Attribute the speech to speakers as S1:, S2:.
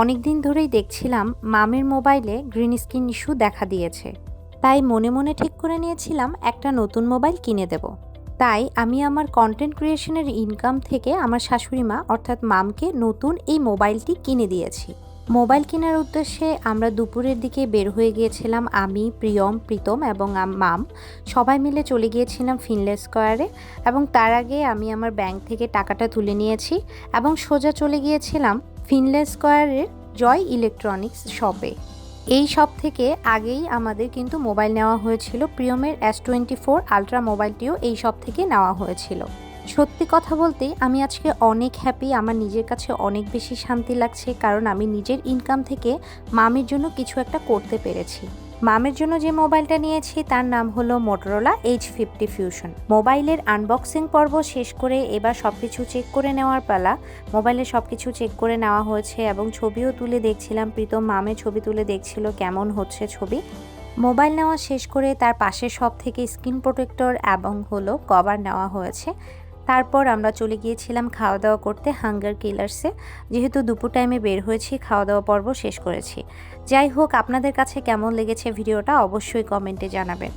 S1: অনেক দিন ধরেই দেখছিলাম মামের মোবাইলে গ্রিন স্ক্রিন ইস্যু দেখা দিয়েছে। তাই মনে মনে ঠিক করে নিয়েছিলাম একটা নতুন মোবাইল কিনে দেব। তাই আমি আমার কন্টেন্ট ক্রিয়েশনের ইনকাম থেকে আমার শাশুড়ি মা অর্থাৎ মামকে নতুন এই মোবাইলটি কিনে দিয়েছি। মোবাইল কেনার উদ্দেশ্যে আমরা দুপুরের দিকে বের হয়ে গিয়েছিলাম। আমি, প্রিয়ম, প্রীতম এবং মাম সবাই মিলে চলে গিয়েছিলাম ফিনলে স্কোয়ারে, এবং তার আগে আমি আমার ব্যাংক থেকে টাকাটা তুলে নিয়েছি এবং সোজা চলে গিয়েছিলাম ফিনলে স্কোয়ারের জয় ইলেকট্রনিক্স শপে। এই শপ থেকে আগেই আমাদের কিন্তু মোবাইল নেওয়া হয়েছিল। প্রিয়মের S24 আলট্রা মোবাইলটিও এই শপ থেকে নেওয়া হয়েছিল। সত্যি কথা বলতে আমি আজকে অনেক হ্যাপি। আমার নিজের কাছে অনেক বেশি শান্তি লাগছে, কারণ আমি নিজের ইনকাম থেকে মামির জন্য কিছু একটা করতে পেরেছি। মামের জন্য যে মোবাইলটা নিয়েছি তার নাম হলো মোটরোলা H50 ফিউশন। মোবাইলের আনবক্সিং পর্ব শেষ করে এবার সব কিছু চেক করে নেওয়ার পালা। মোবাইলে সব কিছু চেক করে নেওয়া হয়েছে এবং ছবিও তুলে দেখছিলাম। প্রীতম মামের ছবি তুলে দেখছিল কেমন হচ্ছে ছবি। মোবাইল নেওয়া শেষ করে তার পাশের শপ থেকে স্ক্রিন প্রোটেক্টর এবং হলো কভার নেওয়া হয়েছে। তারপর আমরা চলে গিয়েছিলাম খাওয়া দাওয়া করতে হাঙ্গার কিলার্সে। যেহেতু দুপুর টাইমে বের হয়েছি, খাওয়া দাওয়া পর্ব শেষ করেছি। যাই হোক, আপনাদের কাছে কেমন লেগেছে ভিডিওটা অবশ্যই কমেন্টে জানাবেন।